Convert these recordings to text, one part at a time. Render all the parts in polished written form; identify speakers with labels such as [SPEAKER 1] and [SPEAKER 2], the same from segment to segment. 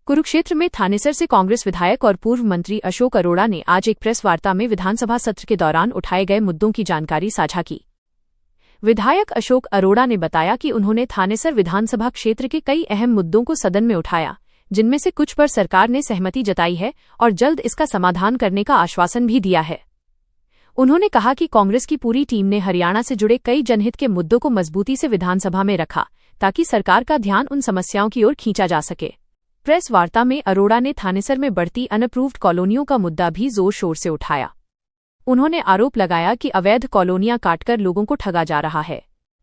[SPEAKER 1] कुरुक्षेत्र में थानेसर से कांग्रेस विधायक और पूर्व मंत्री अशोक अरोड़ा ने आज एक प्रेस वार्ता में विधानसभा सत्र के दौरान उठाए गए मुद्दों की जानकारी साझा की। विधायक अशोक अरोड़ा ने बताया कि उन्होंने थानेसर विधानसभा क्षेत्र के कई अहम मुद्दों को सदन में उठाया, जिनमें से कुछ पर सरकार ने सहमति जताई है और जल्द इसका समाधान करने का आश्वासन भी दिया है। उन्होंने कहा कि कांग्रेस की पूरी टीम ने हरियाणा से जुड़े कई जनहित के मुद्दों को मजबूती से विधानसभा में रखा, ताकि सरकार का ध्यान उन समस्याओं की ओर खींचा जा सके। प्रेस वार्ता में अरोड़ा ने थानेसर में बढ़ती अनअप्रूव्ड कॉलोनियों का मुद्दा भी जोर शोर से उठाया। उन्होंने आरोप लगाया कि अवैध कॉलोनियां काटकर लोगों को ठगा जा रहा है।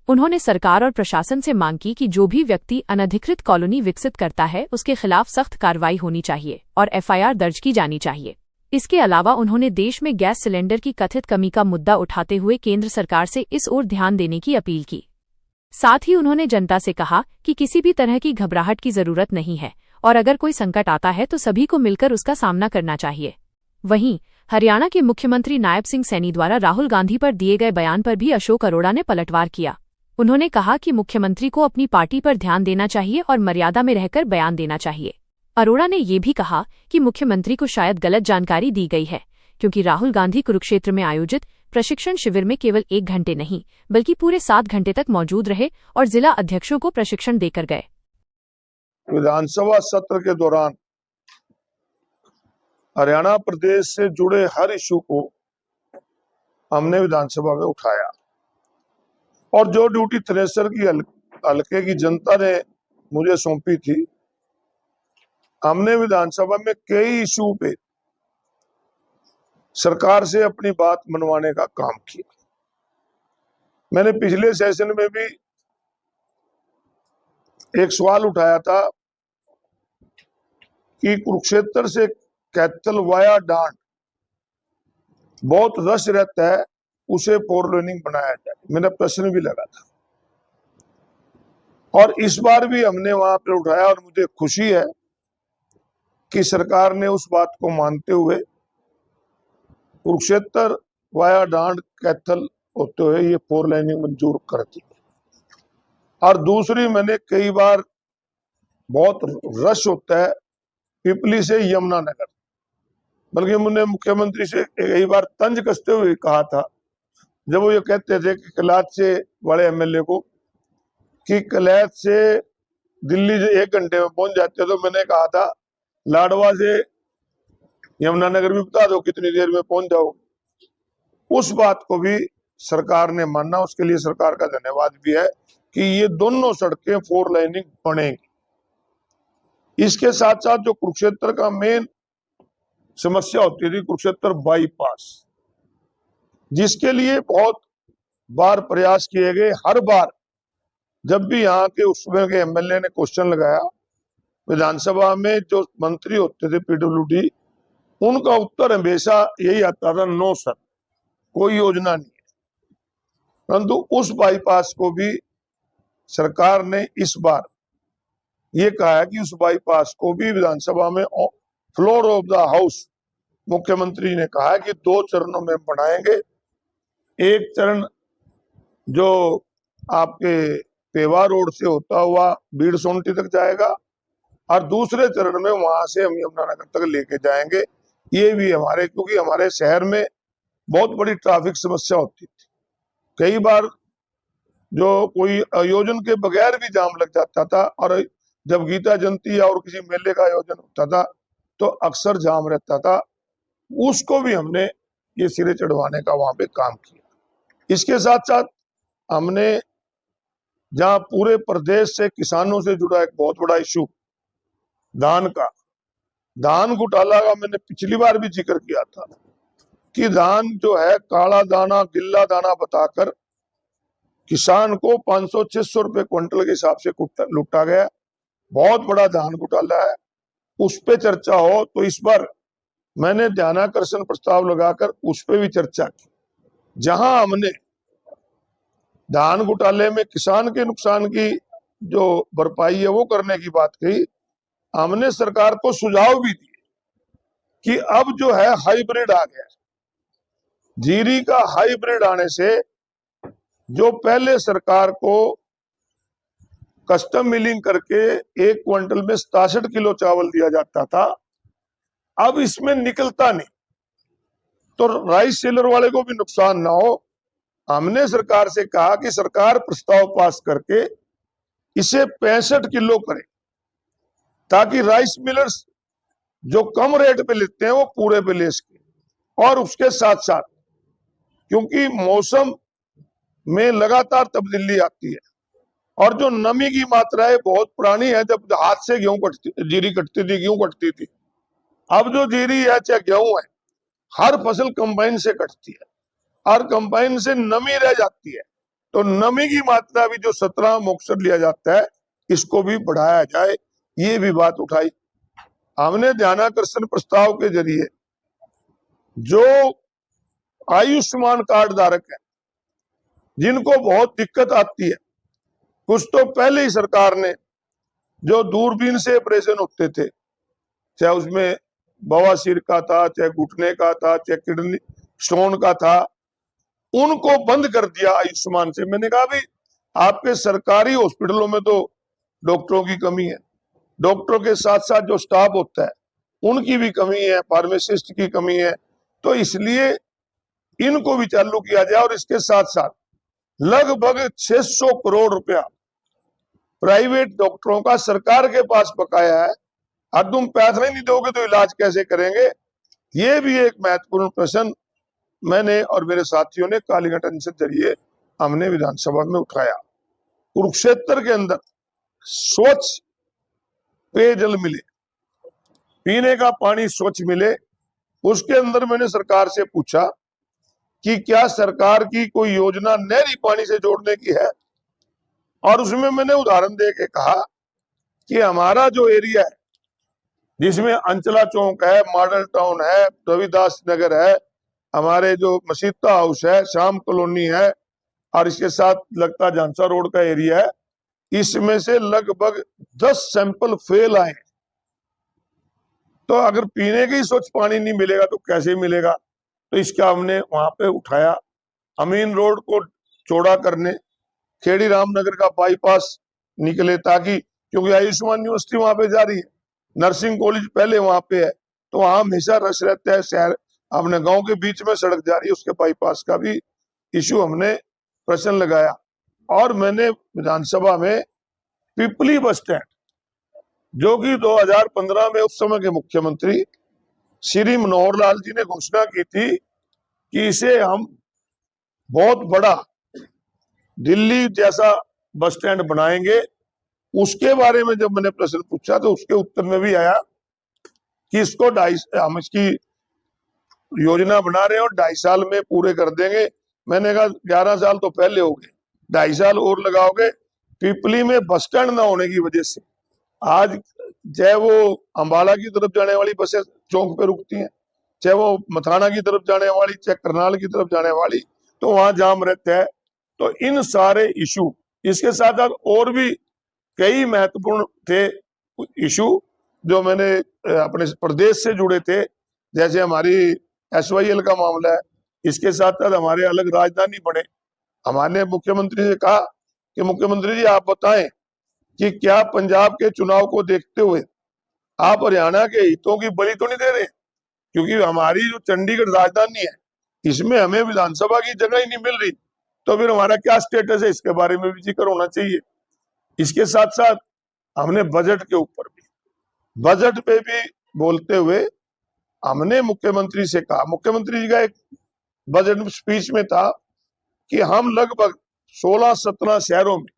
[SPEAKER 1] उन्होंने सरकार और प्रशासन से मांग की कि जो भी व्यक्ति अनधिकृत कॉलोनी विकसित करता है उसके खिलाफ सख्त कार्रवाई होनी चाहिए और एफआईआर दर्ज की जानी चाहिए। इसके अलावा उन्होंने देश में गैस सिलेंडर की कथित कमी का मुद्दा उठाते हुए केंद्र सरकार से इस ओर ध्यान देने की अपील की। साथ ही उन्होंने जनता से कहा कि किसी भी तरह की घबराहट की जरूरत नहीं है और अगर कोई संकट आता है तो सभी को मिलकर उसका सामना करना चाहिए। वहीं हरियाणा के मुख्यमंत्री नायब सिंह सैनी द्वारा राहुल गांधी पर दिए गए बयान पर भी अशोक अरोड़ा ने पलटवार किया। उन्होंने कहा कि मुख्यमंत्री को अपनी पार्टी पर ध्यान देना चाहिए और मर्यादा में रहकर बयान देना चाहिए। अरोड़ा ने ये भी कहा कि मुख्यमंत्री को शायद गलत जानकारी दी गई है, क्योंकि राहुल गांधी कुरुक्षेत्र में आयोजित प्रशिक्षण शिविर में केवल 1 घंटे नहीं बल्कि पूरे 7 घंटे तक मौजूद रहे और जिला अध्यक्षों को प्रशिक्षण देकर गए।
[SPEAKER 2] विधानसभा सत्र के दौरान हरियाणा प्रदेश से जुड़े हर इशू को हमने विधानसभा में उठाया और जो ड्यूटी थ्रेसर की हल्के की जनता ने मुझे सौंपी थी, हमने विधानसभा में कई इशू पे सरकार से अपनी बात मनवाने का काम किया। मैंने पिछले सेशन में भी एक सवाल उठाया था कि कुरुक्षेत्र से कैथल वाया डांड बहुत रश रहता है, उसे 4 लेनिंग बनाया जाए। मेरा प्रश्न भी लगा था और इस बार भी हमने वहां पर उठाया और मुझे खुशी है कि सरकार ने उस बात को मानते हुए कुरुक्षेत्र वाया डांड कैथल होते हुए ये 4 लेनिंग मंजूर कर दी। और दूसरी, मैंने कई बार बहुत रश होता है पिपली से यमुनानगर, बल्कि मैंने मुख्यमंत्री से कई बार तंज कसते हुए कहा था जब वो ये कहते थे कि कलैत से बड़े एमएलए को कि कलैत से दिल्ली से 1 घंटे में पहुंच जाते, तो मैंने कहा था लाडवा से यमुनानगर भी बता दो कितनी देर में पहुंच जाओ। उस बात को भी सरकार ने माना, उसके लिए सरकार का धन्यवाद भी है कि ये दोनों सड़कें 4 लाइनिंग बनेंगी। इसके साथ साथ जो कुरुक्षेत्र का मेन समस्या होती थी कुरुक्षेत्र बाईपास, जिसके लिए बहुत बार प्रयास किए गए। हर बार जब भी यहाँ के उसमें के एमएलए ने क्वेश्चन लगाया विधानसभा में, जो मंत्री होते थे पीडब्ल्यूडी, उनका उत्तर हमेशा यही आता था, नो सर, कोई योजना नहीं है। परंतु उस बाईपास को भी सरकार ने इस बार ये कहा है कि उस बाईपास को भी विधानसभा में फ्लोर ऑफ द हाउस मुख्यमंत्री ने कहा है कि 2 चरणों में बनाएंगे। एक चरण जो आपके पेवा रोड से होता हुआ बीड़ सोनटी तक जाएगा और दूसरे चरण में वहां से हम यमुनानगर तक लेके जाएंगे। ये भी हमारे, क्योंकि हमारे शहर में बहुत बड़ी ट्रैफिक समस्या होती थी। कई बार जो कोई आयोजन के बगैर भी जाम लग जाता था और जब गीता जयंती या और किसी मेले का आयोजन होता था तो अक्सर जाम रहता था। उसको भी हमने ये सिरे चढ़वाने का वहां पे काम किया। इसके साथ साथ हमने जहां पूरे प्रदेश से किसानों से जुड़ा एक बहुत बड़ा इशू धान का, धान घोटाला का मैंने पिछली बार भी जिक्र किया था कि धान जो है काला दाना गिल्ला दाना बताकर किसान को 500-600 रुपए क्विंटल के हिसाब से लूटा गया। बहुत बड़ा धान घोटाला है, उस पे चर्चा हो। तो इस बार मैंने ध्यानाकर्षण प्रस्ताव लगाकर उस पे भी चर्चा की, जहां हमने धान घोटाले में किसान के नुकसान की जो भरपाई है वो करने की बात कही। हमने सरकार को सुझाव भी दिए कि अब जो है हाइब्रिड आ गया, जीरी का हाइब्रिड आने से जो पहले सरकार को कस्टम मिलिंग करके 1 क्विंटल में 67 किलो चावल दिया जाता था, अब इसमें निकलता नहीं, तो राइस सेलर वाले को भी नुकसान ना हो। हमने सरकार से कहा कि सरकार प्रस्ताव पास करके इसे 65 किलो करे, ताकि राइस मिलर्स जो कम रेट पे लेते हैं वो पूरे पे ले सके। और उसके साथ साथ, क्योंकि मौसम में लगातार तब्दीली आती है और जो नमी की मात्रा है बहुत पुरानी है, जब हाथ से जीरी कटती थी, गेहूं कटती थी, अब जो जीरी है चाहे गेहूं है, हर फसल कंबाइन से कटती है और कंबाइन से नमी रह जाती है। तो नमी की मात्रा भी जो 17 मोक्सर लिया जाता है, इसको भी बढ़ाया जाए, ये भी बात उठाई। हमने ध्यानाकर्षण प्रस्ताव के जरिए जो आयुष्मान कार्ड धारक है, जिनको बहुत दिक्कत आती है, कुछ तो पहले ही सरकार ने जो दूरबीन से ऑपरेशन होते थे, चाहे उसमें बवासीर का था, चाहे घुटने का था, चाहे किडनी स्टोन का था, उनको बंद कर दिया आयुष्मान से। मैंने कहा भी आपके सरकारी हॉस्पिटलों में तो डॉक्टरों की कमी है, डॉक्टरों के साथ साथ जो स्टाफ होता है उनकी भी कमी है, फार्मासिस्ट की कमी है, तो इसलिए इनको भी चालू किया जाए। और इसके साथ साथ लगभग 600 करोड़ रुपया प्राइवेट डॉक्टरों का सरकार के पास बकाया है, अब तुम पैसा ही नहीं दोगे तो इलाज कैसे करेंगे? ये भी एक महत्वपूर्ण प्रश्न मैंने और मेरे साथियों ने काली घटन से जरिए हमने विधानसभा में उठाया। कुरुक्षेत्र के अंदर स्वच्छ पेयजल मिले, पीने का पानी स्वच्छ मिले, उसके अंदर मैंने सरकार से पूछा कि क्या सरकार की कोई योजना नहरी पानी से जोड़ने की है, और उसमें मैंने उदाहरण दे के कहा कि हमारा जो एरिया है, जिसमें अंचला चौक है, मॉडल टाउन है, रविदास नगर है, हमारे जो मसीता हाउस है, शाम कॉलोनी है, और इसके साथ लगता झांसा रोड का एरिया है, इसमें से लगभग 10 सैंपल फेल आए। तो अगर पीने के ही स्वच्छ पानी नहीं मिलेगा तो कैसे मिलेगा? तो इसका हमने वहां पे उठाया। अमीन रोड को चौड़ा करने, खेड़ी रामनगर का बाईपास निकले, ताकि क्योंकि आयुष्मान यूनिवर्सिटी वहां पे जा रही है, नर्सिंग कॉलेज पहले वहां पे है, तो वहां हमेशा रश रहता है। शहर अपने गांव के बीच में सड़क जा रही है, उसके बाईपास का भी इशू हमने प्रश्न लगाया। और मैंने विधानसभा में पिपली बस स्टैंड, जो कि 2015 में उस समय के मुख्यमंत्री श्री मनोहर लाल जी ने घोषणा की थी कि इसे हम बहुत बड़ा दिल्ली जैसा बस स्टैंड बनाएंगे, उसके बारे में जब मैंने प्रश्न पूछा तो उसके उत्तर में भी आया कि इसको हम इसकी योजना बना रहे हैं और 2.5 साल में पूरे कर देंगे। मैंने कहा 11 साल तो पहले हो गए, 2.5 साल और लगाओगे? पिपली में बस स्टैंड ना होने की वजह से आज चाहे वो अंबाला की तरफ जाने वाली बसें चौक पे रुकती हैं, चाहे वो मथाना की तरफ जाने वाली, चाहे करनाल की तरफ जाने वाली, तो वहां जाम रहता है। तो इन सारे इशू, इसके साथ साथ और भी कई महत्वपूर्ण थे इशू जो मैंने अपने प्रदेश से जुड़े थे, जैसे हमारी SYL का मामला है, इसके साथ साथ हमारे अलग राजधानी बने। हमारे मुख्यमंत्री से कहा कि मुख्यमंत्री जी आप बताएं कि क्या पंजाब के चुनाव को देखते हुए आप हरियाणा के हितों की बलि तो नहीं दे रहे? क्योंकि हमारी जो चंडीगढ़ राजधानी है, इसमें हमें विधानसभा की जगह ही नहीं मिल रही, तो फिर हमारा क्या स्टेटस है, इसके बारे में भी जिक्र होना चाहिए। इसके साथ साथ हमने बजट के ऊपर भी, बजट पे भी बोलते हुए हमने मुख्यमंत्री से कहा, मुख्यमंत्री जी का एक बजट स्पीच में था कि हम लगभग 16-17 शहरों में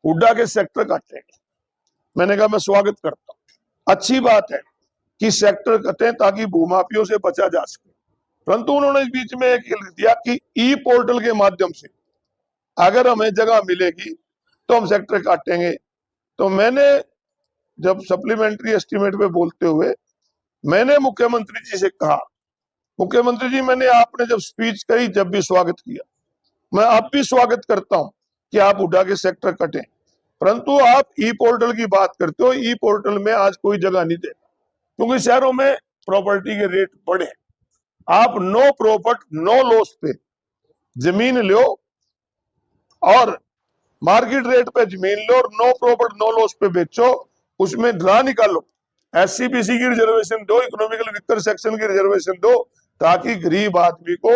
[SPEAKER 2] हुड्डा के सेक्टर काटेंगे। मैंने कहा मैं स्वागत करता हूं, अच्छी बात है कि सेक्टर कटे ताकि भूमाफियों से बचा जा सके, परंतु उन्होंने इस बीच में एक लिख दिया कि ई पोर्टल के माध्यम से अगर हमें जगह मिलेगी तो हम सेक्टर काटेंगे। तो मैंने जब सप्लीमेंट्री एस्टीमेट पे बोलते हुए मैंने मुख्यमंत्री जी से कहा, मुख्यमंत्री जी मैंने आपने जब स्पीच करी जब भी स्वागत किया, मैं अब भी स्वागत करता हूं कि आप हुड्डा के सेक्टर कटें, परंतु आप ई पोर्टल की बात करते हो, ई पोर्टल में आज कोई जगह नहीं देगा, क्योंकि शहरों में प्रॉपर्टी के रेट बढ़े। आप नो प्रॉफिट नो लॉस पे जमीन लो और मार्केट रेट पे जमीन लो और नो प्रॉफिट नो लॉस पे बेचो, उसमें ड्रा निकालो, SC/BC की रिजर्वेशन दो, इकोनॉमिकल वीकर सेक्शन की रिजर्वेशन दो, ताकि गरीब आदमी को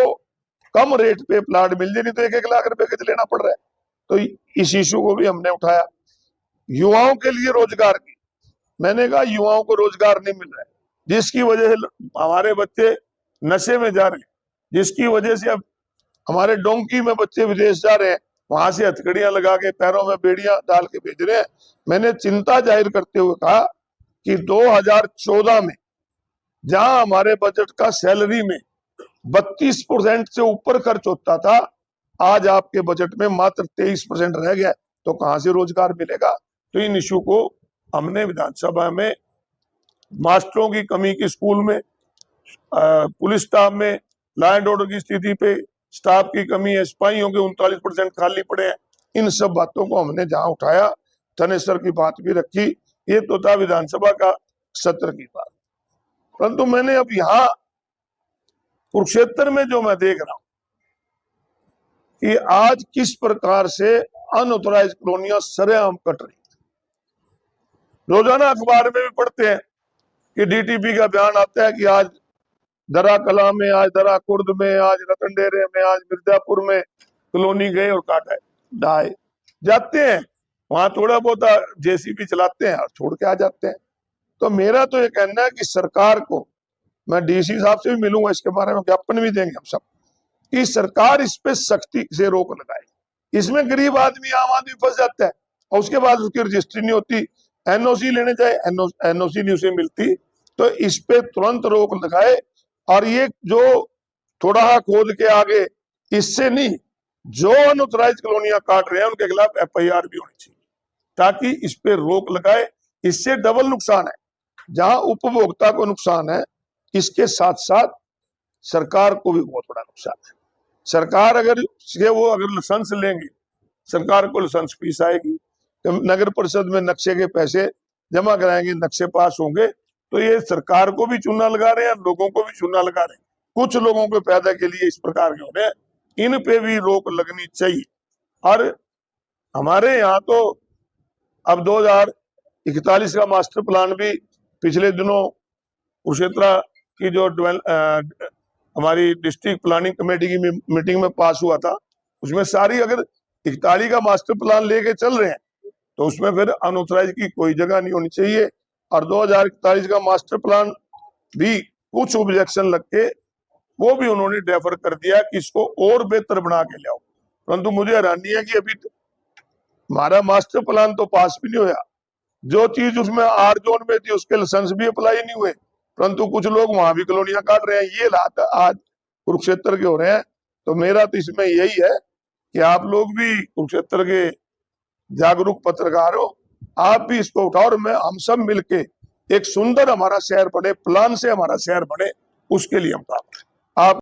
[SPEAKER 2] कम रेट पे प्लाट मिल जाए, नहीं तो 1-1 लाख रुपए के लेना पड़ रहा है। तो इस इशू को भी हमने उठाया। युवाओं के लिए रोजगार की, मैंने कहा युवाओं को रोजगार नहीं मिल रहा है, जिसकी वजह से हमारे बच्चे नशे में जा रहे हैं, जिसकी वजह से अब हमारे डोंकी में बच्चे विदेश जा रहे हैं, वहां से हथकड़ियां लगा के पैरों में बेड़ियां डाल के भेज रहे हैं। मैंने चिंता जाहिर करते हुए कहा कि 2014 में जहां हमारे बजट का सैलरी में 32% से ऊपर खर्च होता था, आज आपके बजट में मात्र 23% रह गया, तो कहां से रोजगार मिलेगा। तो इन इशू को हमने विधानसभा में, मास्टरों की कमी की स्कूल में, पुलिस स्टाफ में, लॉ एंड ऑर्डर की स्थिति पे, स्टाफ की कमी है, सिपाहियों के 39% खाली पड़े हैं, इन सब बातों को हमने जहां उठाया, थनेसर की बात भी रखी। ये तो था विधानसभा का सत्र की बात। परंतु मैंने अब यहाँ कुरुक्षेत्र में जो मैं देख रहा हूं कि आज किस प्रकार से अनऑथराइज कॉलोनियां सरेआम कट रही, रोजाना अखबार में भी पढ़ते हैं कि DTP का बयान आता है कि आज दरा कला में, आज दरा कुर्द में, आज रतन डेरे में, आज मिर्जापुर में कॉलोनी गए और काटा है, ढाए जाते हैं, वहां थोड़ा बहुत JCB चलाते हैं और छोड़ के आ जाते हैं। तो मेरा तो ये कहना है कि सरकार को, मैं DC साहब से भी मिलूंगा, इसके बारे में ज्ञापन भी देंगे हम सब, कि सरकार इस पे सख्ती से रोक लगाए। इसमें गरीब आदमी, आम आदमी फंस जाता है और उसके बाद उसकी रजिस्ट्री नहीं होती, NOC लेने जाए, NOC नहीं उसे मिलती। तो इस पे तुरंत रोक लगाए, और ये जो थोड़ा खोद के आगे, इससे नहीं, जो अनऑथराइज कॉलोनियां काट रहे हैं उनके खिलाफ FIR भी होनी चाहिए, ताकि इस पे रोक लगाए। इससे डबल नुकसान है, जहां उपभोक्ता को नुकसान है, इसके साथ साथ सरकार को भी बहुत बड़ा नुकसान है। सरकार अगर लाइसेंस लेंगे, सरकार को लाइसेंस फीस आएगी, तो नगर परिषद में नक्शे के पैसे जमा कराएंगे, नक्शे पास होंगे, तो ये सरकार को भी चूना लगा रहे हैं, लोगों को भी चूना लगा रहे हैं। कुछ लोगों के फायदा के लिए इस प्रकार के हो रहे हैं, इन पे भी रोक लगनी चाहिए। और हमारे यहाँ तो अब 2041 का मास्टर प्लान भी पिछले दिनों कुरुक्षेत्र की जो हमारी डिस्ट्रिक्ट प्लानिंग कमेटी की मीटिंग में पास हुआ था, उसमें सारी, अगर 41 का मास्टर प्लान लेके चल रहे हैं तो उसमें फिर अनऑथराइज की कोई जगह नहीं होनी चाहिए। और 2041 का मास्टर प्लान भी कुछ ऑब्जेक्शन लग के वो भी उन्होंने डेफर कर दिया कि इसको और बेहतर बना के लाओ। परंतु मुझे हैरानी है कि अभी हमारा मास्टर प्लान तो पास भी नहीं होया, जो चीज उसमें R जोन में थी उसके लाइसेंस भी अप्लाई नहीं हुए, परंतु कुछ लोग वहां भी कॉलोनियां काट रहे हैं। ये हालात आज कुरुक्षेत्र के हो रहे हैं। तो मेरा तो इसमें यही है कि आप लोग भी कुरुक्षेत्र के जागरूक पत्रकार हो, आप भी इसको उठाओ, और हम सब मिलके एक सुंदर हमारा शहर बने, प्लान से हमारा शहर बने, उसके लिए हम काम करें। आप